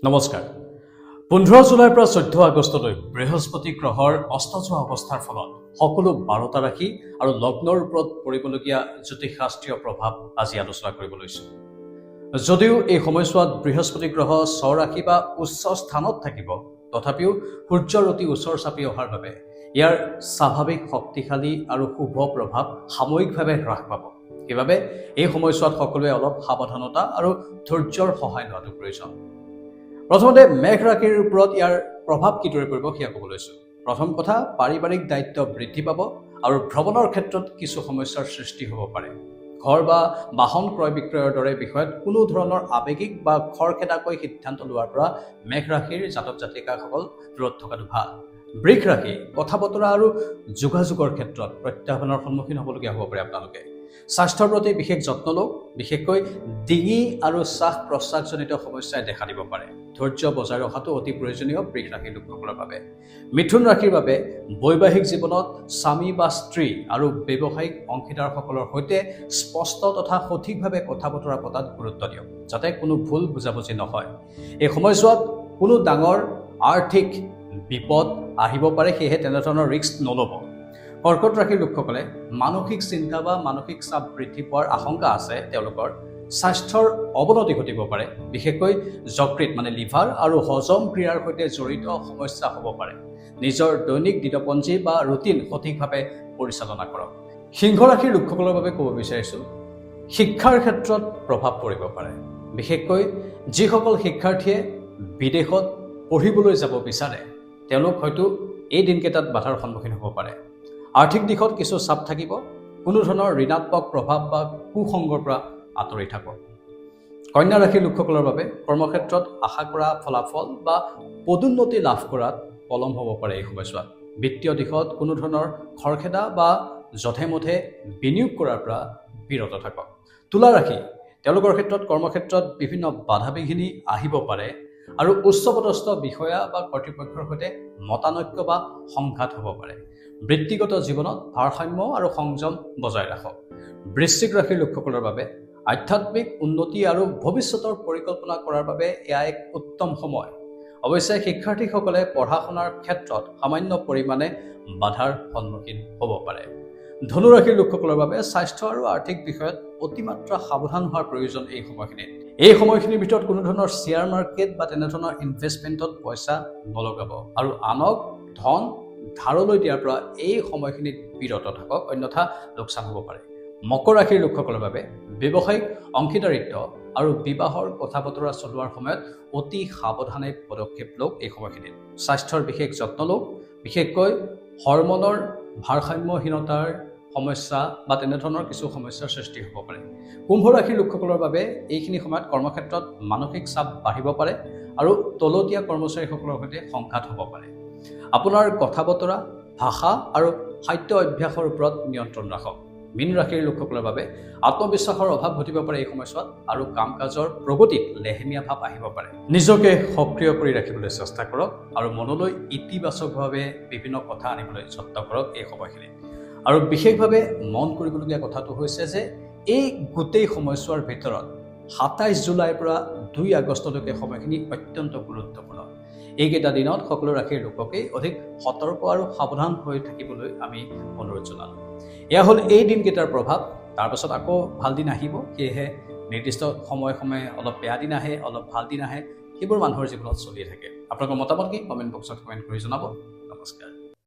নমস্কাৰ। 15 জুলাইৰ পৰা 14 আগষ্টলৈ বৃহস্পতি গ্ৰহৰ অস্তযোৱা অৱস্থাৰ ফলত সকলো 12টা ৰাশি আৰু লগ্নৰ ওপৰত পৰিবলগীয়া জ্যোতিষশাস্ত্ৰীয় প্ৰভাৱ আজি আলোচনা কৰিব লৈছোঁ। যদিও এই সময়ছোৱাত বৃহস্পতি গ্ৰহ স্বৰাশি বা উচ্চ স্থানত থাকিব, তথাপিও সূৰ্যৰ অতি ওচৰ চাপি অহাৰ বাবে ইয়াৰ স্বাভাৱিক শক্তিশালী আৰু শুভ প্ৰভাৱ সাময়িকভাৱে হ্ৰাস পাব। সেইবাবে এই সময়ছোৱাত সকলোৱে অলপ সাৱধানতা আৰু ধৈৰ্যৰ সহায় লোৱাটো প্ৰয়োজন। প্ৰথমতে মেঘ ৰাশিৰ ওপৰত ইয়াৰ প্ৰভাৱ কিদৰে পৰিব সেয়া ক'ব লৈছোঁ। প্ৰথম কথা, পাৰিবাৰিক দায়িত্ব বৃদ্ধি পাব আৰু ভ্ৰমণৰ ক্ষেত্ৰত কিছু সমস্যাৰ সৃষ্টি হ'ব পাৰে। ঘৰ বা বাহন ক্ৰয় বিক্ৰয়ৰ দৰে বিষয়ত কোনো ধৰণৰ আৱেগিক বা খৰখেদাকৈ সিদ্ধান্ত লোৱাৰ পৰা মেঘ ৰাশিৰ জাতক জাতিকাসকল দূৰত থকাটো ভাল। বৃষ ৰাশি, কথা বতৰা আৰু যোগাযোগৰ ক্ষেত্ৰত প্ৰত্যাহ্বানৰ সন্মুখীন হ'বলগীয়া হ'ব পাৰে আপোনালোকে। স্বাস্থ্যৰ প্ৰতি বিশেষ যত্ন লওক, বিশেষকৈ ডিঙি আৰু শ্বাস প্ৰশ্বাসজনিত সমস্যাই দেখা দিব পাৰে। ধৈৰ্য বজাই ৰখাটো অতি প্ৰয়োজনীয় বৃষ ৰাশিৰ লোকসকলৰ বাবে। মিথুন ৰাশিৰ বাবে বৈবাহিক জীৱনত স্বামী বা স্ত্ৰী আৰু ব্যৱসায়িক অংশীদাৰসকলৰ সৈতে স্পষ্ট তথা সঠিকভাৱে কথা বতৰা পতাত গুৰুত্ব দিয়ক, যাতে কোনো ভুল বুজাবুজি নহয়। এই সময়ছোৱাত কোনো ডাঙৰ আৰ্থিক বিপদ আহিব পাৰে, সেয়েহে তেনেধৰণৰ ৰিস্ক নল'ব। কৰ্কট ৰাশিৰ লোকসকলে মানসিক চিন্তা বা মানসিক চাপ বৃদ্ধি পোৱাৰ আশংকা আছে। তেওঁলোকৰ স্বাস্থ্যৰ অৱনতি ঘটিব পাৰে, বিশেষকৈ যকৃত লিভাৰ আৰু হজম ক্ৰিয়াৰ সৈতে জড়িত সমস্যা হ'ব পাৰে। নিজৰ দৈনিক দিনপঞ্জী বা ৰুটিন সঠিকভাৱে পৰিচালনা কৰক। সিংহ ৰাশিৰ লোকসকলৰ বাবে ক'ব বিচাৰিছোঁ, শিক্ষাৰ ক্ষেত্ৰত প্ৰভাৱ পৰিব পাৰে। বিশেষকৈ যিসকল শিক্ষাৰ্থীয়ে বিদেশত পঢ়িবলৈ যাব বিচাৰে, তেওঁলোক হয়তো এই দিনকেইটাত বাধাৰ সন্মুখীন হ'ব পাৰে। আৰ্থিক দিশত কিছু চাপ থাকিব। কোনো ধৰণৰ ঋণাত্মক প্ৰভাৱ বা কুসংগৰ পৰা আঁতৰি থাকক। কন্যা ৰাশিৰ লোকসকলৰ বাবে কৰ্মক্ষেত্ৰত আশা কৰা ফলাফল বা পদোন্নতি লাভ কৰাত পলম হ'ব পাৰে এই সময়ছোৱাত। বিত্তীয় দিশত কোনো ধৰণৰ খৰখেদা বা যধে মধে বিনিয়োগ কৰাৰ পৰা বিৰত থাকক। তুলা ৰাশি, তেওঁলোকৰ ক্ষেত্ৰত কৰ্মক্ষেত্ৰত বিভিন্ন বাধা বিঘিনি আহিব পাৰে আৰু উচ্চপদস্থ বিষয়া বা কৰ্তৃপক্ষৰ সৈতে মতানৈক্য বা সংঘাত হ'ব পাৰে। বৃত্তিগত জীৱনত ভাৰসাম্য আৰু সংযম বজাই ৰাখক। বৃশ্চিক ৰাশিৰ লোকসকলৰ বাবে আধ্যাত্মিক উন্নতি আৰু ভৱিষ্যতৰ পৰিকল্পনা কৰাৰ বাবে এয়া এক উত্তম সময়। অৱশ্যে শিক্ষাৰ্থীসকলে পঢ়া শুনাৰ ক্ষেত্ৰত সামান্য পৰিমাণে বাধাৰ সন্মুখীন হ'ব পাৰে। ধনু ৰাশিৰ লোকসকলৰ বাবে স্বাস্থ্য আৰু আৰ্থিক বিষয়ত অতিমাত্ৰা সাৱধান হোৱাৰ প্ৰয়োজন এই সময়খিনিত। এই সময়খিনিৰ ভিতৰত কোনো ধৰণৰ শ্বেয়াৰ মাৰ্কেট বা তেনেধৰণৰ ইনভেষ্টমেণ্টত পইচা নলগাব আৰু আনক ধন ধাৰলৈ দিয়াৰ পৰা এই সময়খিনিত বিৰত থাকক, অন্যথা লোকচান হ'ব পাৰে। মকৰ ৰাশিৰ লোকসকলৰ বাবে ব্যৱসায়িক অংশীদাৰিত্ব আৰু বিবাহৰ কথা বতৰা চলোৱাৰ সময়ত অতি সাৱধানে পদক্ষেপ লওক এই সময়খিনিত। স্বাস্থ্যৰ বিশেষ যত্ন লওক, বিশেষকৈ হৰমনৰ ভাৰসাম্যহীনতাৰ সমস্যা বা তেনেধৰণৰ কিছু সমস্যাৰ সৃষ্টি হ'ব পাৰে। কুম্ভ ৰাশিৰ লোকসকলৰ বাবে এইখিনি সময়ত কৰ্মক্ষেত্ৰত মানসিক চাপ বাঢ়িব পাৰে আৰু তলতীয়া কৰ্মচাৰীসকলৰ সৈতে সংঘাত হ'ব পাৰে। আপোনাৰ কথা বতৰা, ভাষা আৰু খাদ্য অভ্যাসৰ ওপৰত নিয়ন্ত্ৰণ ৰাখক। মীন ৰাশিৰ লোকসকলৰ বাবে আত্মবিশ্বাসৰ অভাৱ ঘটিব পাৰে এই সময়ছোৱাত আৰু কাম কাজৰ প্ৰগতিত লেহেমীয়া ভাৱ আহিব পাৰে। নিজকে সক্ৰিয় কৰি ৰাখিবলৈ চেষ্টা কৰক আৰু মনলৈ ইতিবাচকভাৱে বিভিন্ন কথা আনিবলৈ যত্ন কৰক এই সময়খিনিত। আৰু বিশেষভাৱে মন কৰিবলগীয়া কথাটো হৈছে যে এই গোটেই সময়ছোৱাৰ ভিতৰত 27 জুলাইৰ পৰা 2 আগষ্টলৈকে সময়খিনি অত্যন্ত গুৰুত্বপূৰ্ণ। এইকেইটা দিনত সকলো ৰাশিৰ লোককেই অধিক সতৰ্ক আৰু সাৱধান হৈ থাকিবলৈ আমি অনুৰোধ জনালোঁ। এয়া হ'ল এই দিনকেইটাৰ প্ৰভাৱ। তাৰপাছত আকৌ ভাল দিন আহিব, সেয়েহে নিৰ্দিষ্ট সময়ে সময়ে অলপ বেয়া দিন আহে, অলপ ভাল দিন আহে, সেইবোৰ মানুহৰ জীৱনত চলিয়ে থাকে। আপোনালোকৰ মতামত কি? কমেণ্ট বক্সত কমেণ্ট কৰি জনাব। নমস্কাৰ।